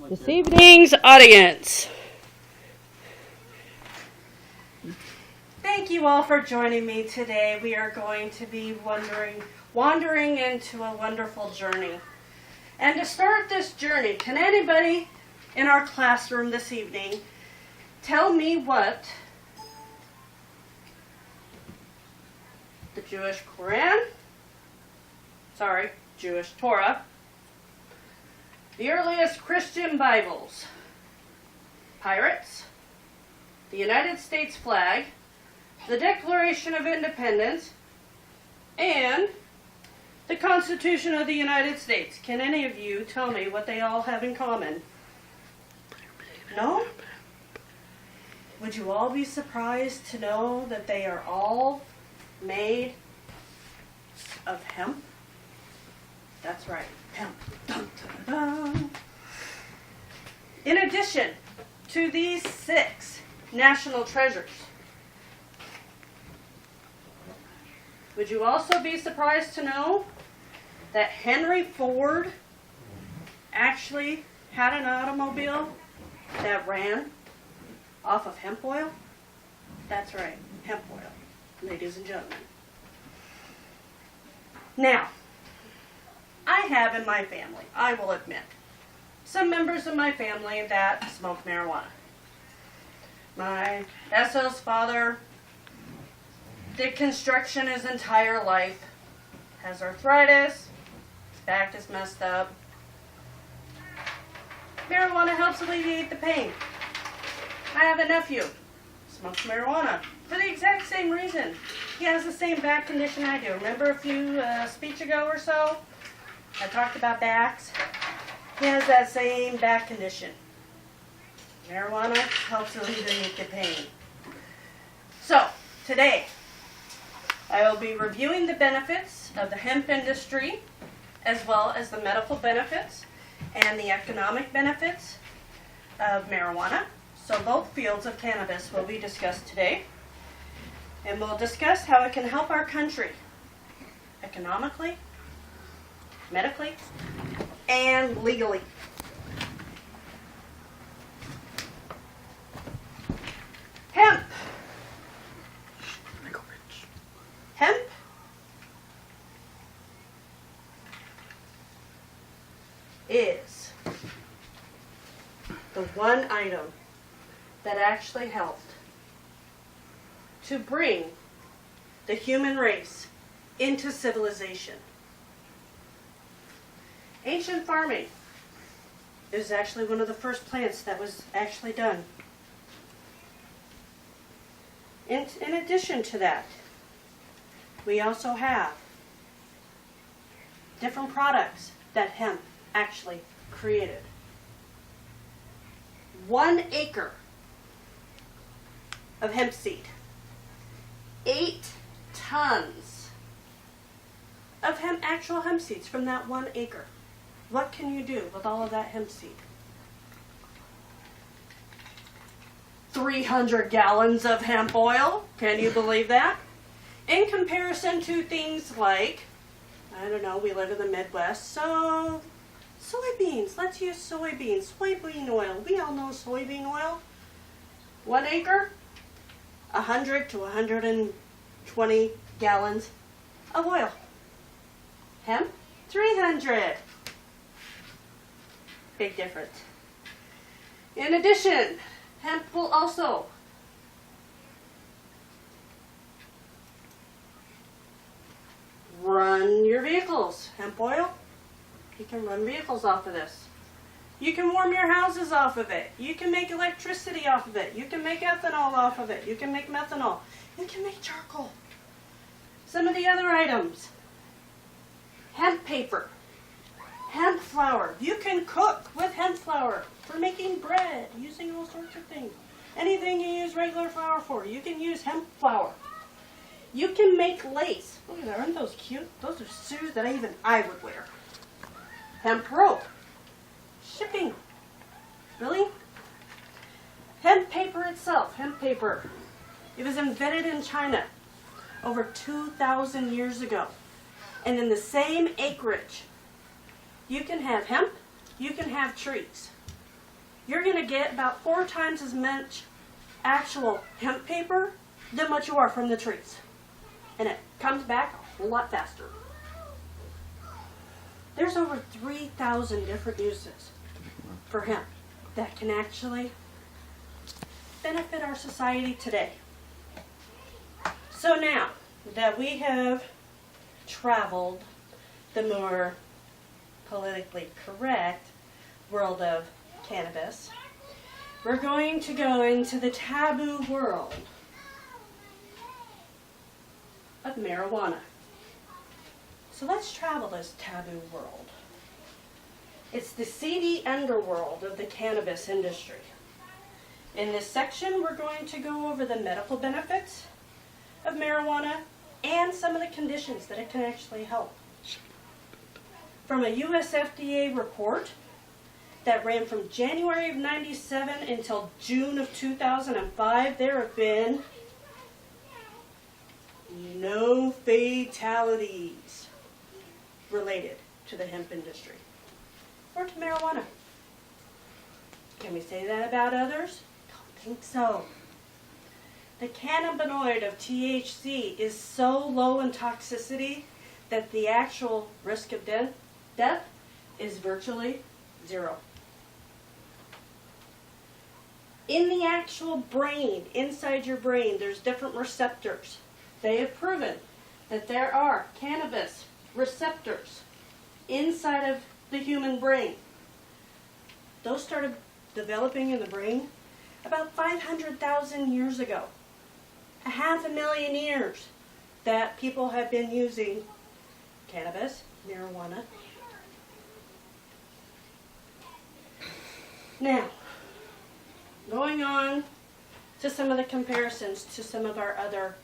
This evening's audience. Thank you all for joining me today. We are going to be wandering into a wonderful journey. And to start this journey, can anybody in our classroom this evening tell me what the Jewish Torah, the earliest Christian Bibles, pirates, the United States flag, the Declaration of Independence, and the Constitution of the United States. Can any of you tell me what they all have in common? No? Would you all be surprised to know that they are all made of hemp? That's right, hemp. Dun, dun, dun. In addition to these 6 national treasures, would you also be surprised to know that Henry Ford actually had an automobile that ran off of hemp oil? That's right, hemp oil, ladies and gentlemen. Now, I have in my family, I will admit, some members of my family that smoke marijuana. My SO's father did construction his entire life, has arthritis, his back is messed up. Marijuana helps alleviate the pain. I have a nephew, smokes marijuana for the exact same reason. He has the same back condition I do. Remember a few speech ago or so, I talked about backs. He has that same back condition. Marijuana helps alleviate the pain. So, today, I will be reviewing the benefits of the hemp industry, as well as the medical benefits and the economic benefits of marijuana. So both fields of cannabis will be discussed today. And we'll discuss how it can help our country economically, medically, and legally. Hemp. Hemp is the one item that actually helped to bring the human race into civilization. Ancient farming is actually one of the first plants that was actually done. In addition to that, we also have different products that hemp actually created. 1 acre of hemp seed, 8 tons of actual hemp seeds from that 1 acre. What can you do with all of that hemp seed? 300 gallons of hemp oil. Can you believe that? In comparison to things like, I don't know, we live in the Midwest, so soybeans. Let's use soybeans. Soybean oil. We all know soybean oil. 1 acre, 100 to 120 gallons of oil. Hemp, 300. Big difference. In addition, hemp will also run your vehicles. Hemp oil, you can run vehicles off of this. You can warm your houses off of it. You can make electricity off of it. You can make ethanol off of it. You can make methanol. You can make charcoal. Some of the other items. Hemp paper. Hemp flour. You can cook with hemp flour for making bread, using all sorts of things. Anything you use regular flour for, you can use hemp flour. You can make lace. Look at that, aren't those cute? Those are shoes that even I would wear. Hemp rope. Shipping. Really? Hemp paper itself, hemp paper. It was invented in China over 2,000 years ago. And in the same acreage, you can have hemp, you can have trees. you're going to get about 4 times as much actual hemp paper than what you are from the trees. And it comes back a whole lot faster. There's over 3,000 different uses for hemp that can actually benefit our society today. So now that we have traveled the more politically correct world of cannabis, we're going to go into the taboo world of marijuana. So let's travel this taboo world. It's the seedy underworld of the cannabis industry. In this section, we're going to go over the medical benefits of marijuana and some of the conditions that it can actually help. From a US FDA report that ran from January of '97 until June of 2005, there have been no fatalities related to the hemp industry or to marijuana. Can we say that about others? Don't think so. The cannabinoid of THC is so low in toxicity that the actual risk of death is virtually zero. In the actual brain, inside your brain, there's different receptors. They have proven that there are cannabis receptors inside of the human brain. Those started developing in the brain about 500,000 years ago. 500,000 years that people have been using cannabis, marijuana. Now, going on to some of the comparisons to some of our other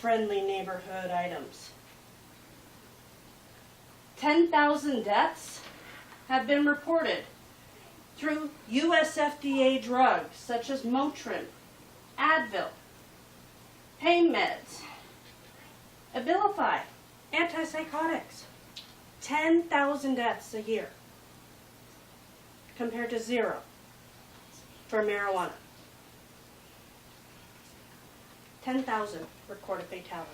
friendly neighborhood items. 10,000 deaths have been reported through US FDA drugs such as Motrin, Advil, pain meds, Abilify, antipsychotics. 10,000 deaths a year compared to 0 for marijuana. 10,000 recorded fatalities.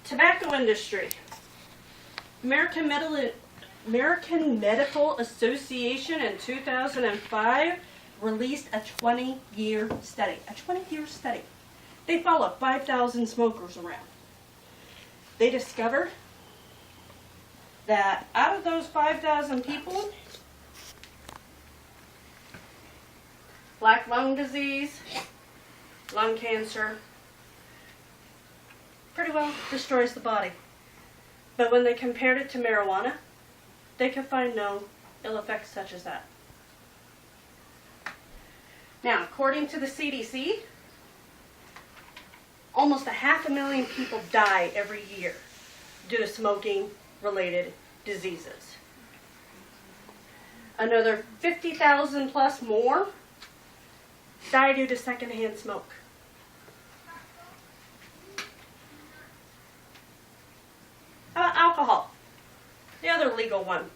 Tobacco industry. American Medical Association in 2005 released a 20-year study. A 20-year study. They followed 5,000 smokers around. They discovered that out of those 5,000 people, black lung disease, lung cancer, pretty well destroys the body. But when they compared it to marijuana, they could find no ill effects such as that. Now, according to the CDC, almost 500,000 people die every year due to smoking-related diseases. Another 50,000 plus more die due to secondhand smoke. How about alcohol? The other legal one.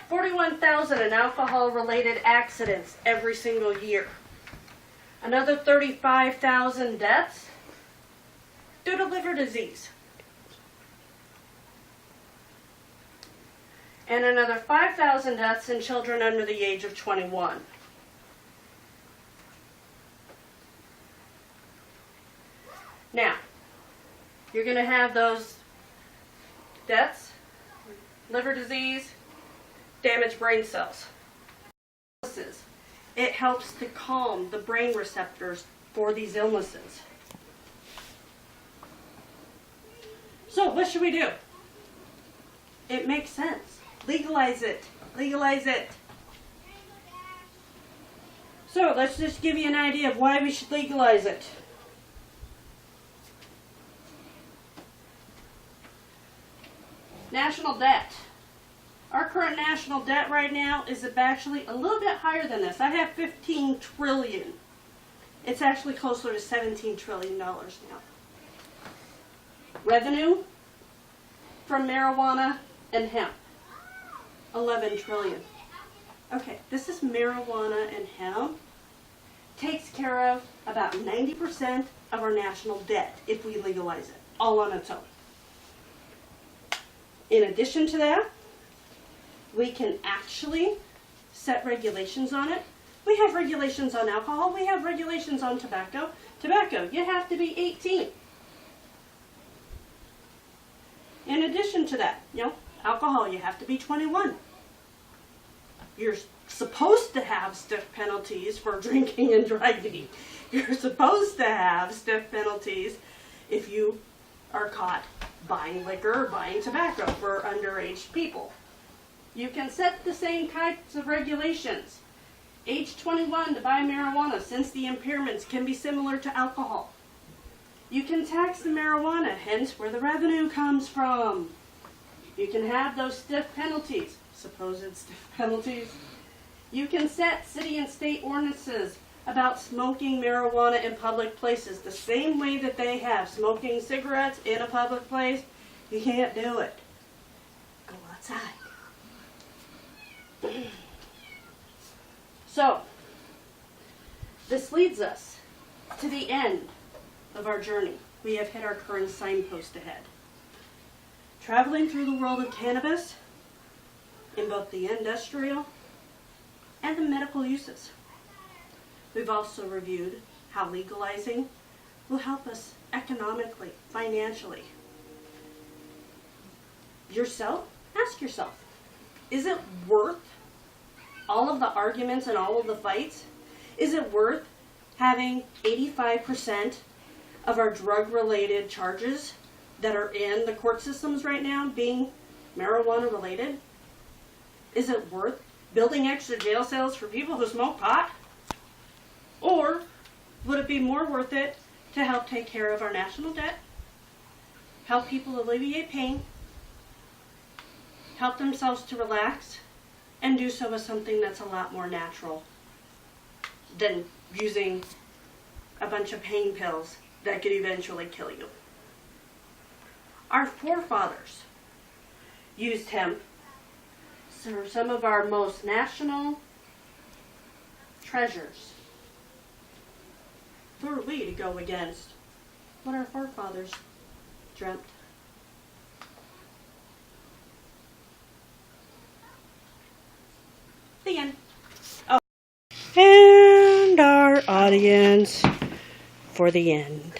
$41,000 in alcohol-related accidents every single year. Another 35,000 deaths due to liver disease. And another 5,000 deaths in children under the age of 21. Now, you're going to have those deaths, liver disease, damaged brain cells. It helps to calm the brain receptors for these illnesses. So, what should we do? It makes sense. Legalize it. Legalize it. So, let's just give you an idea of why we should legalize it. National debt. Our current national debt right now is actually a little bit higher than this. I have 15 trillion. It's actually closer to $17 trillion now. Revenue from marijuana and hemp? 11 trillion. Okay, this is marijuana and hemp. Takes care of about 90% of our national debt if we legalize it, all on its own. In addition to that, we can actually set regulations on it. We have regulations on alcohol. We have regulations on tobacco. Tobacco, you have to be 18. In addition to that, alcohol, you have to be 21. You're supposed to have stiff penalties for drinking and driving. You're supposed to have stiff penalties if you are caught buying liquor or buying tobacco for underage people. You can set the same types of regulations. Age 21 to buy marijuana, since the impairments can be similar to alcohol. You can tax the marijuana, hence where the revenue comes from. You can have those stiff penalties, supposed stiff penalties. You can set city and state ordinances about smoking marijuana in public places the same way that they have smoking cigarettes in a public place. You can't do it. Go outside. So, this leads us to the end of our journey. We have hit our current signpost ahead. Traveling through the world of cannabis in both the industrial and the medical uses. We've also reviewed how legalizing will help us economically, financially. Ask yourself, is it worth all of the arguments and all of the fights? Is it worth having 85% of our drug-related charges that are in the court systems right now being marijuana related? Is it worth building extra jail cells for people who smoke pot? Or would it be more worth it to help take care of our national debt, help people alleviate pain, help themselves to relax, and do so with something that's a lot more natural than using a bunch of pain pills that could eventually kill you? Our forefathers used hemp for some of our most national treasures. Who are we to go against what our forefathers dreamt? The end. And our audience for the end.